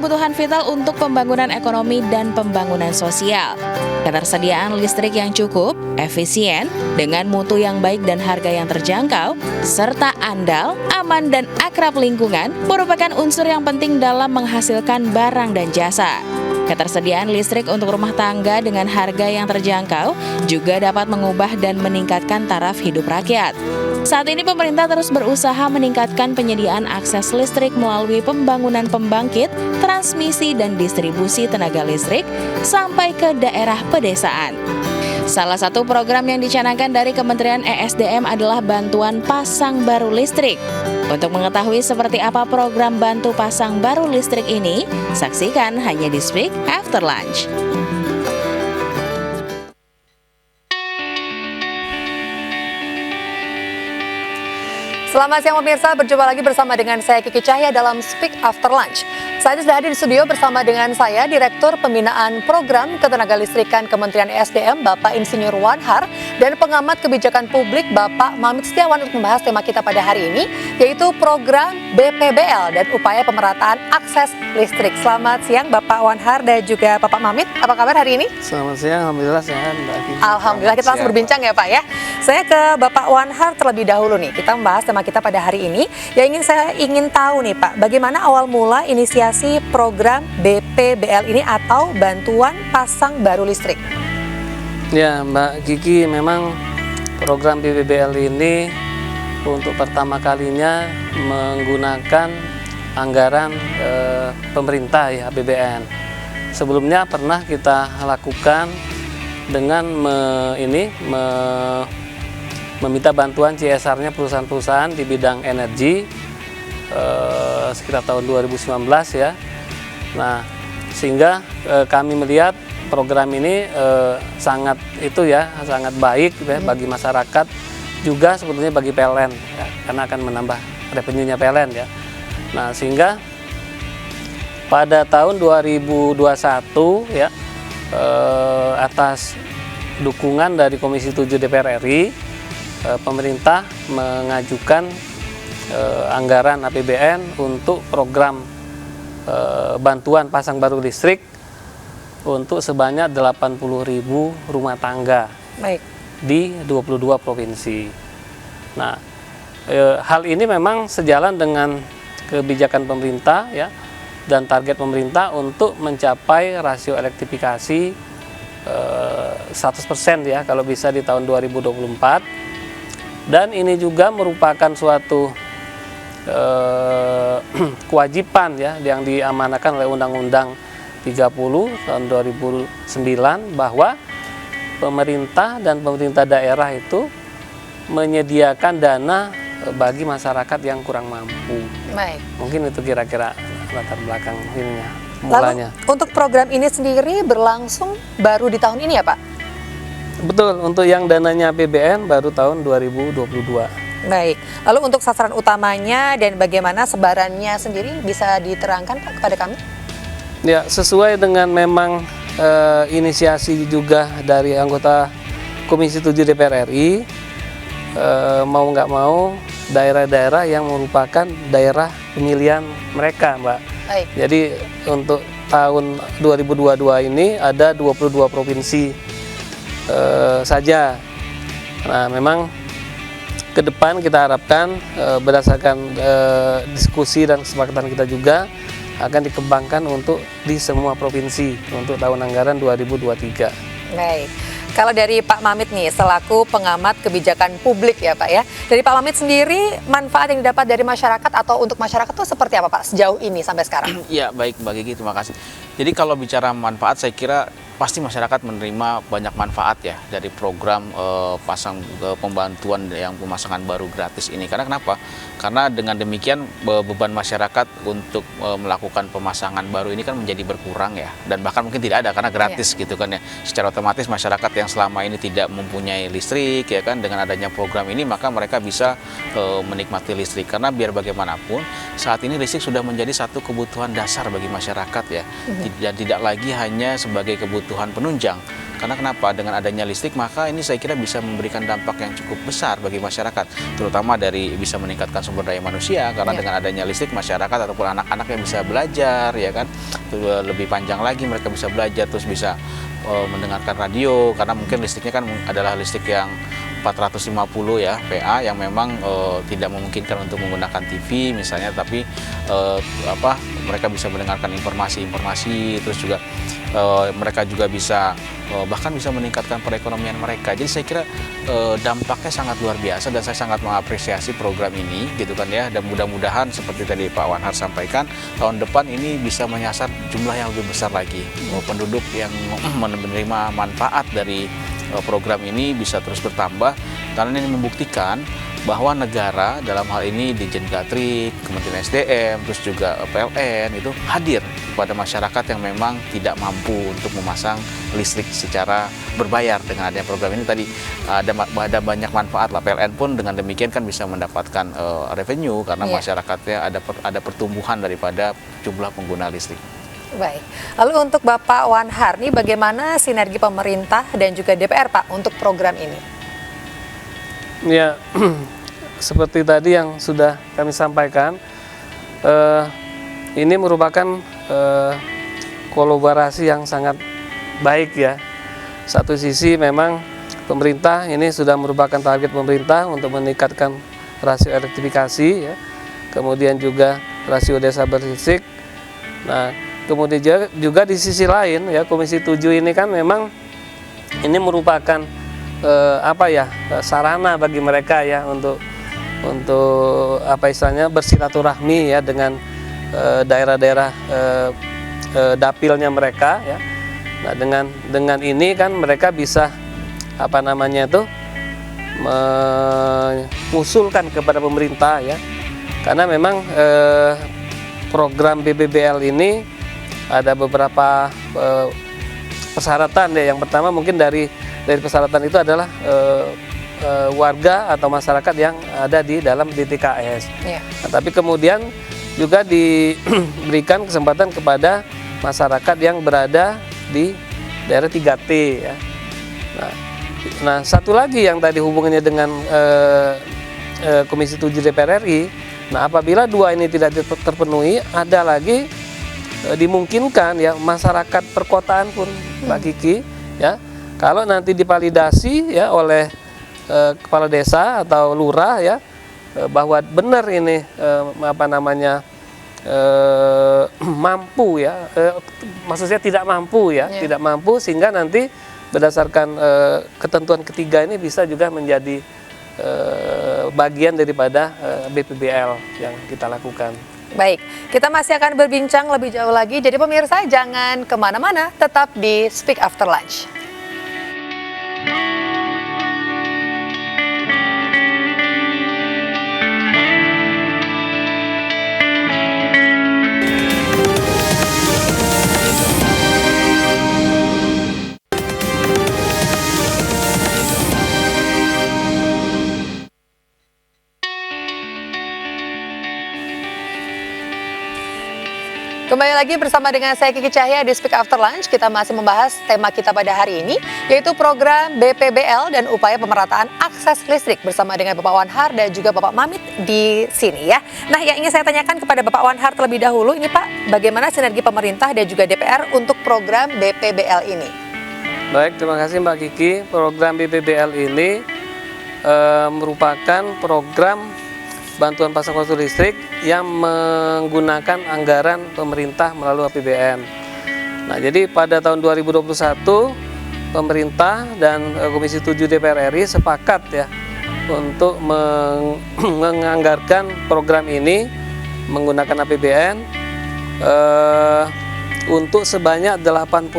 kebutuhan vital untuk pembangunan ekonomi dan pembangunan sosial. Ketersediaan listrik yang cukup, efisien, dengan mutu yang baik dan harga yang terjangkau, serta andal, aman, dan akrab lingkungan merupakan unsur yang penting dalam menghasilkan barang dan jasa. Ketersediaan listrik untuk rumah tangga dengan harga yang terjangkau juga dapat mengubah dan meningkatkan taraf hidup rakyat. Saat ini pemerintah terus berusaha meningkatkan penyediaan akses listrik melalui pembangunan pembangkit, transmisi, dan distribusi tenaga listrik sampai ke daerah pedesaan. Salah satu program yang dicanangkan dari Kementerian ESDM adalah bantuan pasang baru listrik. Untuk mengetahui seperti apa program bantu pasang baru listrik ini, saksikan hanya di Speak After Lunch. Selamat siang pemirsa, berjumpa lagi bersama dengan saya Kiki Cahya dalam Speak After Lunch. Saat ini sudah hadir di studio bersama dengan saya Direktur Pembinaan Program Ketenagalistrikan Kementerian ESDM Bapak Insinyur Wanhar dan pengamat kebijakan publik Bapak Mamit Setiawan untuk membahas tema kita pada hari ini, yaitu program BPBL dan upaya pemerataan akses listrik. Selamat siang Bapak Wanhar dan juga Bapak Mamit, apa kabar hari ini? Selamat siang, Alhamdulillah sehat Mbak Kiki. Alhamdulillah, kita langsung berbincang ya Pak ya. Saya ke Bapak Wanhar terlebih dahulu nih, kita membahas tema kita pada hari ini. Saya ingin tahu nih Pak, bagaimana awal mula inisiasi program BPBL ini atau bantuan pasang baru listrik? Ya Mbak Kiki, memang program BPBL ini untuk pertama kalinya menggunakan anggaran pemerintah ya, APBN. Sebelumnya pernah kita lakukan dengan meminta bantuan CSR-nya perusahaan-perusahaan di bidang energi sekitar tahun 2019 ya. Nah, sehingga kami melihat program ini sangat baik ya, bagi masyarakat, juga sebetulnya bagi PLN ya, karena akan menambah revenue-nya PLN ya. Nah, sehingga pada tahun 2021 ya, atas dukungan dari Komisi 7 DPR RI, pemerintah mengajukan anggaran APBN untuk program bantuan pasang baru listrik untuk sebanyak 80.000 rumah tangga. Baik. Di 22 provinsi. Nah, hal ini memang sejalan dengan kebijakan pemerintah ya, dan target pemerintah untuk mencapai rasio elektrifikasi 100% ya kalau bisa di tahun 2024. Dan ini juga merupakan suatu kewajiban ya yang diamanahkan oleh Undang-Undang 30 tahun 2009 bahwa pemerintah dan pemerintah daerah itu menyediakan dana bagi masyarakat yang kurang mampu. Baik. Mungkin itu kira-kira latar belakang ininya, Lalu mulanya. untuk program ini sendiri berlangsung baru di tahun ini ya Pak? Betul, untuk yang dananya APBN baru tahun 2022. Baik, lalu untuk sasaran utamanya dan bagaimana sebarannya sendiri bisa diterangkan Pak kepada kami? Ya, sesuai dengan memang inisiasi juga dari anggota Komisi 7 DPR RI, mau nggak mau daerah-daerah yang merupakan daerah pemilihan mereka, Mbak. Baik. Jadi untuk tahun 2022 ini ada 22 provinsi saja. Nah, memang ke depan kita harapkan berdasarkan diskusi dan kesepakatan kita juga akan dikembangkan untuk di semua provinsi untuk tahun anggaran 2023. Baik. Kalau dari Pak Mamit nih, selaku pengamat kebijakan publik ya Pak ya, dari Pak Mamit sendiri manfaat yang didapat dari masyarakat atau untuk masyarakat itu seperti apa Pak sejauh ini sampai sekarang? Ya baik Mbak Gigi, terima kasih. Jadi kalau bicara manfaat, saya kira pasti masyarakat menerima banyak manfaat ya dari program pembantuan yang pemasangan baru gratis ini. Karena kenapa? Karena dengan demikian beban masyarakat untuk melakukan pemasangan baru ini kan menjadi berkurang ya, dan bahkan mungkin tidak ada karena gratis gitu kan ya. Secara otomatis masyarakat yang selama ini tidak mempunyai listrik ya kan, dengan adanya program ini maka mereka bisa menikmati listrik. Karena biar bagaimanapun saat ini listrik sudah menjadi satu kebutuhan dasar bagi masyarakat ya, dan tidak lagi hanya sebagai kebutuhan penunjang, Karena kenapa? Dengan adanya listrik maka ini saya kira bisa memberikan dampak yang cukup besar bagi masyarakat, terutama dari bisa meningkatkan sumber daya manusia karena dengan adanya listrik masyarakat ataupun anak-anak yang bisa belajar ya kan lebih panjang lagi mereka bisa belajar, terus bisa mendengarkan radio karena mungkin listriknya kan adalah listrik yang 450 ya PA yang memang tidak memungkinkan untuk menggunakan TV misalnya, tapi mereka bisa mendengarkan informasi-informasi, terus juga mereka juga bisa bahkan bisa meningkatkan perekonomian mereka. Jadi saya kira dampaknya sangat luar biasa dan saya sangat mengapresiasi program ini gitu kan ya, dan mudah-mudahan seperti tadi Pak Wanhar sampaikan tahun depan ini bisa menyasar jumlah yang lebih besar lagi penduduk yang menerima manfaat dari program ini bisa terus bertambah, karena ini membuktikan bahwa negara dalam hal ini Ditjen Gatrik, Kementerian SDM, terus juga PLN itu hadir kepada masyarakat yang memang tidak mampu untuk memasang listrik secara berbayar. Dengan adanya program ini tadi ada banyak manfaat lah. PLN pun dengan demikian kan bisa mendapatkan revenue karena masyarakatnya ada pertumbuhan daripada jumlah pengguna listrik. Baik, lalu untuk Bapak Wanhar, nih bagaimana sinergi pemerintah dan juga DPR Pak untuk program ini? Ya, seperti tadi yang sudah kami sampaikan, ini merupakan kolaborasi yang sangat baik ya. Satu sisi memang pemerintah ini sudah merupakan target pemerintah untuk meningkatkan rasio elektrifikasi ya, kemudian juga rasio desa bersih. Nah, kemudian juga di sisi lain ya Komisi 7 ini kan memang ini merupakan sarana bagi mereka ya untuk istilahnya bersilaturahmi ya dengan daerah-daerah dapilnya mereka ya. Nah, dengan ini kan mereka bisa mengusulkan kepada pemerintah ya. Karena memang program BPBL ini ada beberapa persyaratan ya. Yang pertama mungkin dari persyaratan itu adalah warga atau masyarakat yang ada di dalam DTKS. Nah, tapi kemudian juga diberikan kesempatan kepada masyarakat yang berada di daerah 3T ya. Nah, satu lagi yang tadi hubungannya dengan Komisi 7 DPR RI. Nah, apabila dua ini tidak terpenuhi, ada lagi dimungkinkan ya masyarakat perkotaan pun Mbak Kiki ya, kalau nanti divalidasi ya oleh kepala desa atau lurah ya bahwa benar ini mampu ya, maksudnya tidak mampu ya, tidak mampu, sehingga nanti berdasarkan ketentuan ketiga ini bisa juga menjadi bagian daripada BPBL yang kita lakukan. Baik, kita masih akan berbincang lebih jauh lagi. Jadi pemirsa jangan kemana-mana, tetap di Speak After Lunch. Kembali lagi bersama dengan saya Kiki Cahya di Speak After Lunch. Kita masih membahas tema kita pada hari ini, yaitu program BPBL dan upaya pemerataan akses listrik bersama dengan Bapak Wanhar dan juga Bapak Mamit di sini ya. Nah, yang ingin saya tanyakan kepada Bapak Wanhar terlebih dahulu, ini Pak, bagaimana sinergi pemerintah dan juga DPR untuk program BPBL ini? Baik, terima kasih Mbak Kiki. Program BPBL ini merupakan program bantuan pasang konstruksi listrik yang menggunakan anggaran pemerintah melalui APBN. Nah, jadi pada tahun 2021 pemerintah dan Komisi 7 DPR RI sepakat ya untuk menganggarkan program ini menggunakan APBN untuk sebanyak 80.000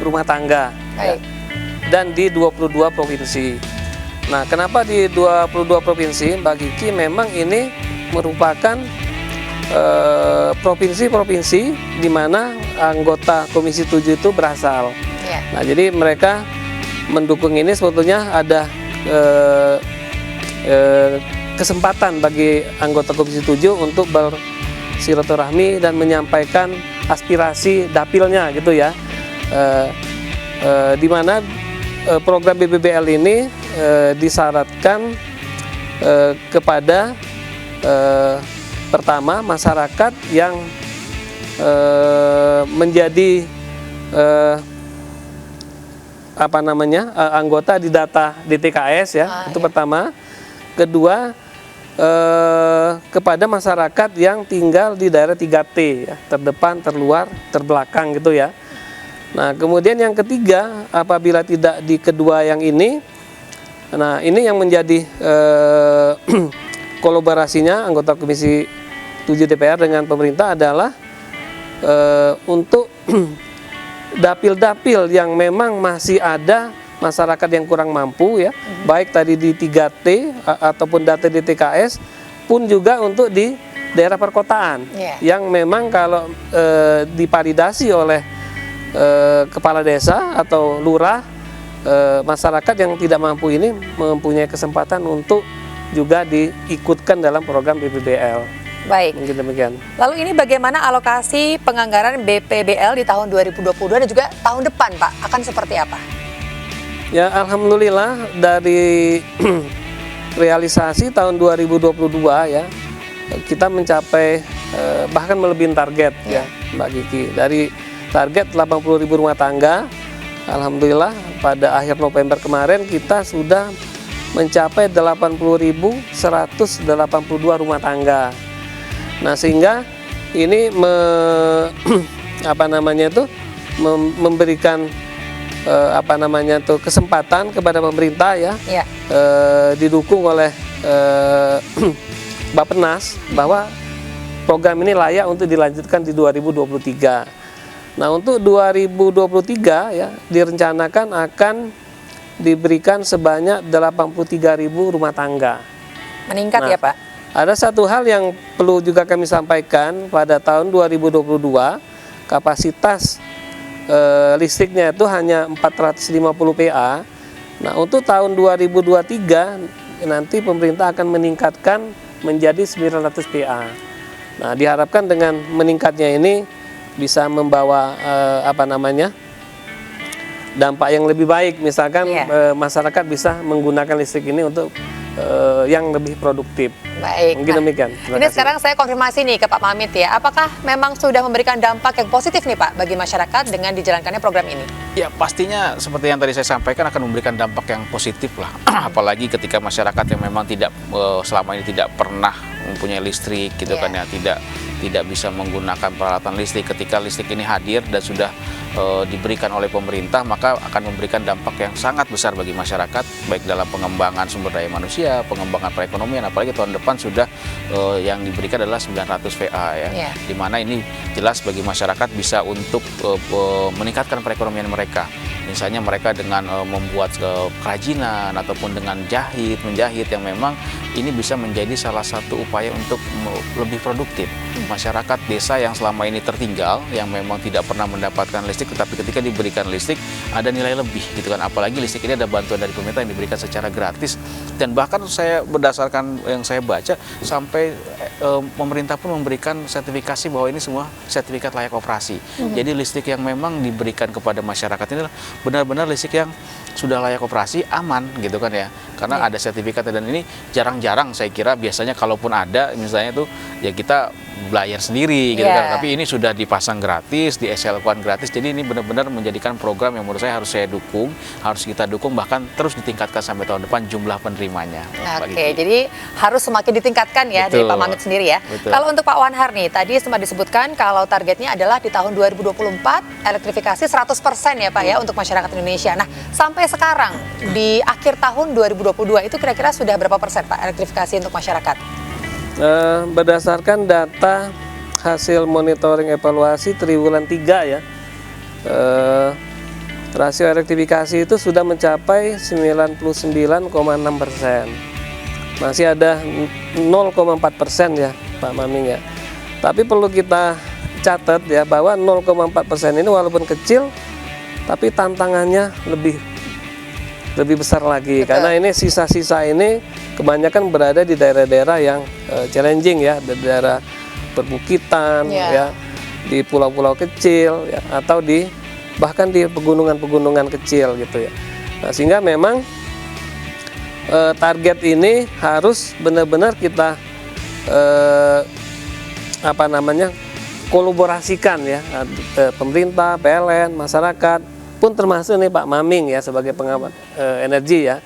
rumah tangga ya, dan di 22 provinsi. Nah, kenapa di 22 provinsi, Mbak Kiki? Memang ini merupakan provinsi-provinsi di mana anggota Komisi 7 itu berasal. Nah, jadi mereka mendukung ini, sebetulnya ada kesempatan bagi anggota Komisi 7 untuk bersilaturahmi dan menyampaikan aspirasi dapilnya gitu ya. di mana program BBBL ini disyaratkan kepada pertama masyarakat yang menjadi anggota di data DTKS ya, itu pertama. Kedua, kepada masyarakat yang tinggal di daerah 3T ya, terdepan, terluar, terbelakang gitu ya. Nah, kemudian yang ketiga, apabila tidak di kedua yang ini, nah ini yang menjadi kolaborasinya anggota Komisi 7 DPR dengan pemerintah adalah untuk dapil-dapil yang memang masih ada masyarakat yang kurang mampu ya, baik tadi di 3T ataupun data di TKS, pun juga untuk di daerah perkotaan yang memang kalau divalidasi oleh kepala desa atau lurah, masyarakat yang tidak mampu ini mempunyai kesempatan untuk juga diikutkan dalam program BBBL. Baik. Mungkin demikian. Lalu ini bagaimana alokasi penganggaran BPBL di tahun 2022 dan juga tahun depan, Pak? Akan seperti apa? Ya, alhamdulillah dari realisasi tahun 2022 ya, kita mencapai bahkan melebihi target ya, Mbak Kiki. Dari target 80.000 rumah tangga, alhamdulillah pada akhir November kemarin kita sudah mencapai 80.182 rumah tangga. Nah, sehingga ini memberikan kesempatan kepada pemerintah ya, didukung oleh Bappenas bahwa program ini layak untuk dilanjutkan di 2023. Nah, untuk 2023 ya direncanakan akan diberikan sebanyak 83.000 rumah tangga. Meningkat ya, Pak? Ada satu hal yang perlu juga kami sampaikan, pada tahun 2022 kapasitas listriknya itu hanya 450 PA. Nah, untuk tahun 2023 nanti pemerintah akan meningkatkan menjadi 900 PA. Nah, diharapkan dengan meningkatnya ini bisa membawa dampak yang lebih baik, misalkan masyarakat bisa menggunakan listrik ini untuk yang lebih produktif. Baik. Mungkin demikian. Ini sekarang saya konfirmasi nih ke Pak Mamit ya, apakah memang sudah memberikan dampak yang positif nih Pak bagi masyarakat dengan dijalankannya program ini? Ya, pastinya seperti yang tadi saya sampaikan akan memberikan dampak yang positif lah. Apalagi ketika masyarakat yang memang tidak selama ini tidak pernah mempunyai listrik gitu kan ya, tidak bisa menggunakan peralatan listrik. Ketika listrik ini hadir dan sudah diberikan oleh pemerintah, maka akan memberikan dampak yang sangat besar bagi masyarakat, baik dalam pengembangan sumber daya manusia, pengembangan perekonomian, apalagi tahun depan sudah yang diberikan adalah 900 VA ya, di mana ini jelas bagi masyarakat bisa untuk meningkatkan perekonomian mereka. Misalnya mereka dengan membuat kerajinan ataupun dengan menjahit yang memang ini bisa menjadi salah satu upaya untuk lebih produktif. Masyarakat desa yang selama ini tertinggal, yang memang tidak pernah mendapatkan listrik, tetapi ketika diberikan listrik ada nilai lebih gitu kan. Apalagi listrik ini ada bantuan dari pemerintah yang diberikan secara gratis, dan bahkan saya berdasarkan yang saya baca sampai pemerintah pun memberikan sertifikasi bahwa ini semua sertifikat layak operasi. Jadi listrik yang memang diberikan kepada masyarakat ini benar-benar listrik yang sudah layak operasi, aman gitu kan ya, karena ada sertifikatnya. Dan ini jarang-jarang saya kira, biasanya kalaupun ada misalnya tuh ya kita bayar sendiri gitu kan, tapi ini sudah dipasang gratis, di SL-kan gratis. Jadi ini benar-benar menjadikan program yang menurut saya harus kita dukung, bahkan terus ditingkatkan sampai tahun depan jumlah penerimanya. Oke, jadi harus semakin ditingkatkan ya. Betul. Dari Pak Mamit sendiri ya. Betul. Kalau untuk Pak Wanhar nih, tadi sempat disebutkan kalau targetnya adalah di tahun 2024 elektrifikasi 100% ya Pak ya untuk masyarakat Indonesia. Nah, sampai sekarang di akhir tahun 2022 itu kira-kira sudah berapa persen Pak elektrifikasi untuk masyarakat? Berdasarkan data hasil monitoring evaluasi triwulan 3 ya, rasio elektrifikasi itu sudah mencapai 99,6%. Masih ada 0,4% ya Pak Maming ya. Tapi perlu kita catat ya bahwa 0,4% ini walaupun kecil, tapi tantangannya lebih besar lagi. Betul. Karena ini sisa-sisa ini kebanyakan berada di daerah-daerah yang challenging ya, di daerah perbukitan ya, di pulau-pulau kecil ya, atau di bahkan di pegunungan-pegunungan kecil gitu ya. Nah, sehingga memang target ini harus benar-benar kita kolaborasikan ya, pemerintah, PLN, masyarakat pun termasuk nih Pak Maming ya sebagai pengamat energi ya,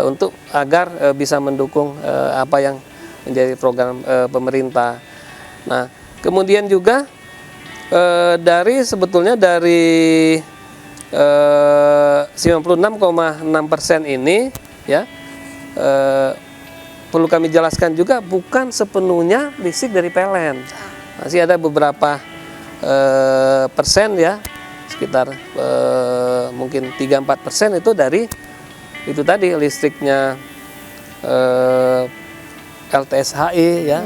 untuk agar bisa mendukung apa yang menjadi program pemerintah. Nah, kemudian juga sebetulnya dari 96,6% ini ya, perlu kami jelaskan juga bukan sepenuhnya listrik dari PLN. Masih ada beberapa persen ya, sekitar mungkin 3-4% itu dari itu tadi listriknya LTSHI ya,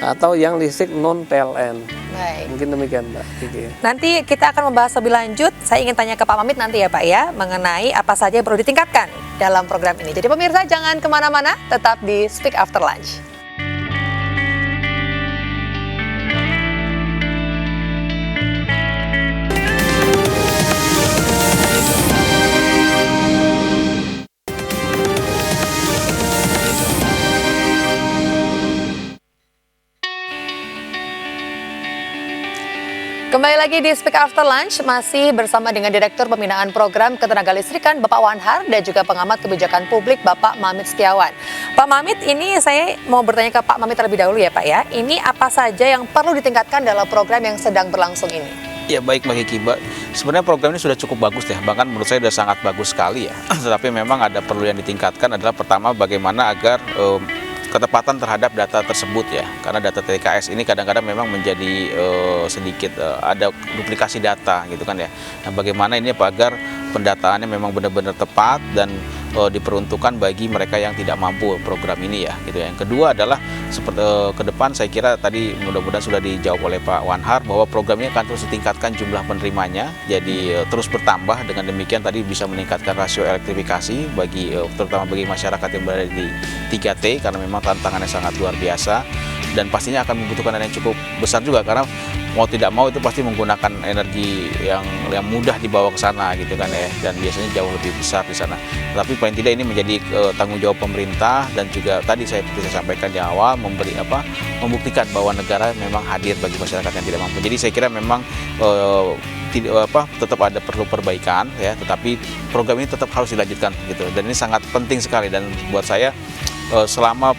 atau yang listrik non PLN. Baik. Mungkin demikian Mbak Kiki. Nanti kita akan membahas lebih lanjut. Saya ingin tanya ke Pak Mamit nanti ya Pak ya, mengenai apa saja yang perlu ditingkatkan dalam program ini. Jadi pemirsa jangan kemana-mana, tetap di Speak After Lunch. Kembali lagi di Speak After Lunch, masih bersama dengan Direktur Pembinaan Program Ketenagalistrikan Bapak Wanhar dan juga pengamat kebijakan publik Bapak Mamit Setiawan. Pak Mamit, ini saya mau bertanya ke Pak Mamit terlebih dahulu ya Pak ya. Ini apa saja yang perlu ditingkatkan dalam program yang sedang berlangsung ini? Ya baik Mbak Kiki, sebenarnya program ini sudah cukup bagus ya, bahkan menurut saya sudah sangat bagus sekali ya. Tetapi memang ada perlu yang ditingkatkan adalah pertama bagaimana agar ketepatan terhadap data tersebut ya, karena data TKS ini kadang-kadang memang menjadi sedikit ada duplikasi data gitu kan ya. Nah, bagaimana ini agar pendataannya memang benar-benar tepat dan diperuntukkan bagi mereka yang tidak mampu program ini ya gitu ya. Yang kedua adalah seperti ke depan saya kira tadi mudah-mudahan sudah dijawab oleh Pak Wanhar bahwa program ini akan terus ditingkatkan jumlah penerimanya, jadi terus bertambah. Dengan demikian tadi bisa meningkatkan rasio elektrifikasi bagi terutama bagi masyarakat yang berada di 3T, karena memang tantangannya sangat luar biasa dan pastinya akan membutuhkan dana yang cukup besar juga, karena mau tidak mau itu pasti menggunakan energi yang mudah dibawa ke sana gitu kan ya, dan biasanya jauh lebih besar di sana. Tapi paling tidak ini menjadi tanggung jawab pemerintah dan juga tadi saya sampaikan di awal membuktikan bahwa negara memang hadir bagi masyarakat yang tidak mampu. Jadi saya kira memang tetap ada perlu perbaikan ya, tetapi program ini tetap harus dilanjutkan gitu, dan ini sangat penting sekali. Dan buat saya selama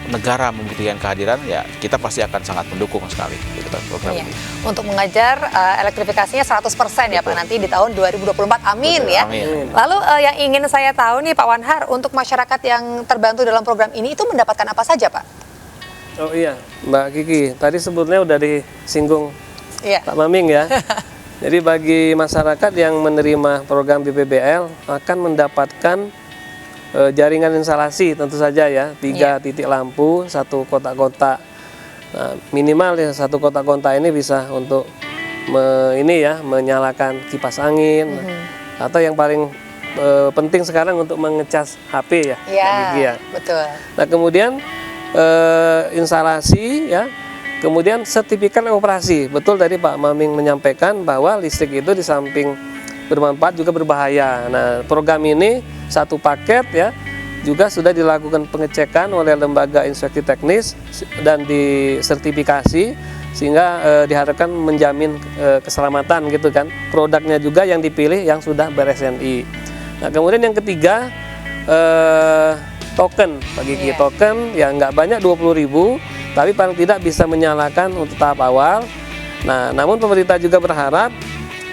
negara membuktikan kehadiran ya, kita pasti akan sangat mendukung sekali gitu kan program ini. Untuk mengajar elektrifikasinya 100% ya Pak nanti di tahun 2024, amin. Betul, ya. Amin. Lalu yang ingin saya tahu nih Pak Wanhar, untuk masyarakat yang terbantu dalam program ini itu mendapatkan apa saja Pak? Oh iya Mbak Kiki, tadi sebetulnya udah disinggung Pak Maming ya. Jadi bagi masyarakat yang menerima program BPBL akan mendapatkan jaringan instalasi tentu saja ya, 3 titik lampu, 1 kotak-kotak. Nah, minimal ya 1 kotak-kotak ini bisa untuk menyalakan kipas angin, atau yang paling penting sekarang untuk mengecas HP ya. Iya, betul. Nah, kemudian instalasi ya, kemudian sertifikat operasi. Betul tadi Pak Maming menyampaikan bahwa listrik itu di samping bermanfaat juga berbahaya. Nah, program ini satu paket ya, juga sudah dilakukan pengecekan oleh lembaga inspeksi teknis dan disertifikasi, sehingga diharapkan menjamin keselamatan gitu kan. Produknya juga yang dipilih yang sudah ber-SNI. Nah, kemudian yang ketiga token, bagi token yang nggak banyak 20.000, tapi paling tidak bisa menyalakan untuk tahap awal. Nah, namun pemerintah juga berharap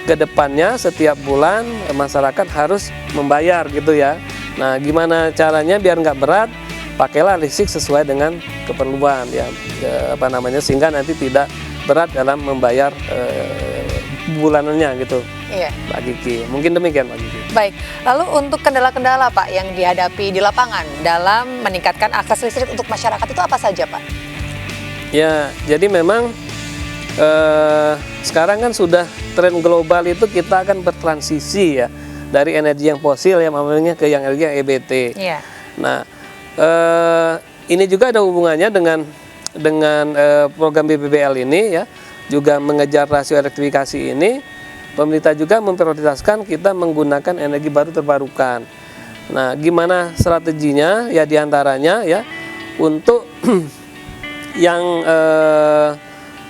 ke depannya setiap bulan masyarakat harus membayar gitu ya. Nah, gimana caranya biar nggak berat? Pakailah listrik sesuai dengan keperluan ya, sehingga nanti tidak berat dalam membayar bulanannya gitu. Iya. Mbak Kiki, mungkin demikian Mbak Kiki. Baik, lalu untuk kendala-kendala Pak yang dihadapi di lapangan dalam meningkatkan akses listrik untuk masyarakat itu apa saja Pak? Ya, jadi memang sekarang kan sudah tren global itu kita akan bertransisi ya dari energi yang fosil ya namanya ke yang energi yang EBT. Iya. Nah, ini juga ada hubungannya dengan program BPBL ini ya, juga mengejar rasio elektrifikasi ini. pemerintah juga memprioritaskan kita menggunakan energi baru terbarukan. Nah, gimana strateginya? Ya diantaranya ya untuk yang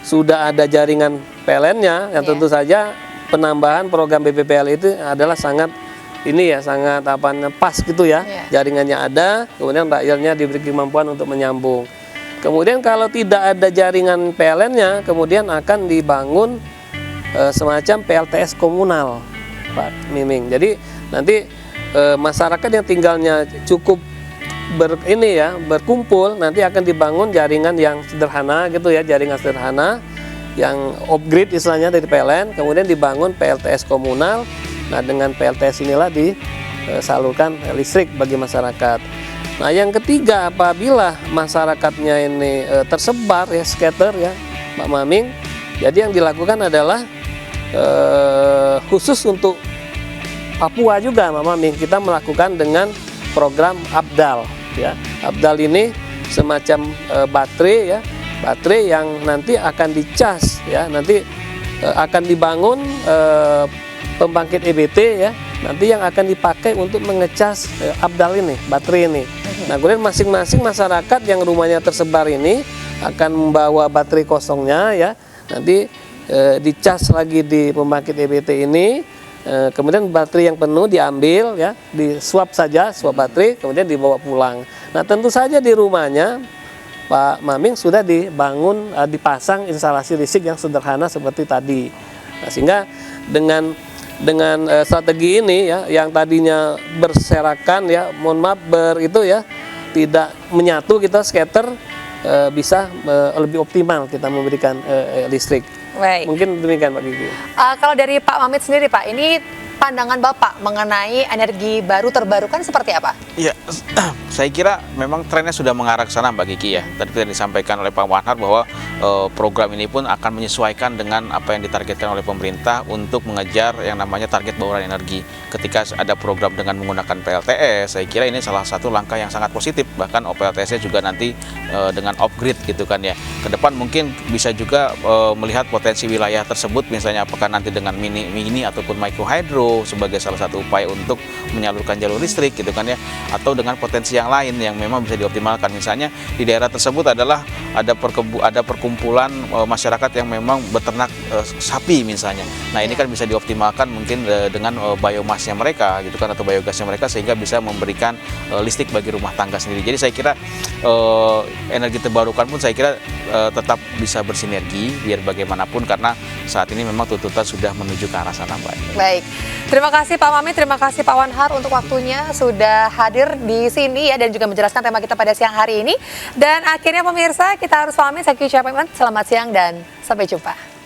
sudah ada jaringan PLN-nya, yang tentu saja penambahan program BPPL itu adalah sangat sangat pas gitu ya. Jaringannya ada, kemudian rakyatnya diberi kemampuan untuk menyambung. Kemudian kalau tidak ada jaringan PLN-nya, kemudian akan dibangun semacam PLTS komunal, Pak Miming. Jadi nanti masyarakat yang tinggalnya cukup berkumpul, nanti akan dibangun jaringan yang sederhana gitu ya, jaringan sederhana yang upgrade istilahnya dari PLN, kemudian dibangun PLTS komunal. Nah, dengan PLTS inilah disalurkan listrik bagi masyarakat. Nah, yang ketiga, apabila masyarakatnya ini tersebar ya, scatter ya, Pak Maming, jadi yang dilakukan adalah khusus untuk Papua juga, Pak Maming, kita melakukan dengan program ABDAL ya. ABDAL ini semacam baterai ya, baterai yang nanti akan dicas ya, nanti akan dibangun pembangkit EBT ya, nanti yang akan dipakai untuk mengecas ABDAL ini, baterai ini. Nah, kemudian masing-masing masyarakat yang rumahnya tersebar ini akan membawa baterai kosongnya ya, nanti dicas lagi di pembangkit EBT ini. Kemudian baterai yang penuh diambil ya, disuap saja, suap baterai, kemudian dibawa pulang. Nah, tentu saja di rumahnya Pak Maming sudah dibangun, dipasang instalasi listrik yang sederhana seperti tadi. Nah, sehingga dengan strategi ini ya, yang tadinya berserakan ya, mohon maaf tidak menyatu, kita scatter bisa lebih optimal kita memberikan listrik. Baik. Mungkin demikian Pak Gigi. Kalau dari Pak Mamit sendiri Pak, ini pandangan Bapak mengenai energi baru terbarukan seperti apa? Iya, saya kira memang trennya sudah mengarah ke sana Mbak Kiki ya. Tadi sudah disampaikan oleh Pak Wanhar bahwa program ini pun akan menyesuaikan dengan apa yang ditargetkan oleh pemerintah untuk mengejar yang namanya target bauran energi. Ketika ada program dengan menggunakan PLTS, saya kira ini salah satu langkah yang sangat positif. Bahkan PLTS-nya juga nanti dengan upgrade gitu kan ya. Ke depan mungkin bisa juga melihat potensi wilayah tersebut, misalnya apakah nanti dengan mini ataupun micro hydro sebagai salah satu upaya untuk menyalurkan jalur listrik gitu kan ya, atau dengan potensi yang lain yang memang bisa dioptimalkan. Misalnya di daerah tersebut adalah ada perkumpulan masyarakat yang memang beternak sapi misalnya. Nah, ini kan bisa dioptimalkan mungkin dengan biomasnya mereka gitu kan, atau biogasnya mereka, sehingga bisa memberikan listrik bagi rumah tangga sendiri. Jadi saya kira energi terbarukan pun saya kira tetap bisa bersinergi biar bagaimanapun, karena saat ini memang tuntutan sudah menuju ke arah sana, Mbak. Baik. Terima kasih Pak Mamit, terima kasih Pak Wanhar untuk waktunya sudah hadir di sini ya, dan juga menjelaskan tema kita pada siang hari ini. Dan akhirnya pemirsa, kita harus pamit. Saya Kisha Payment, selamat siang dan sampai jumpa.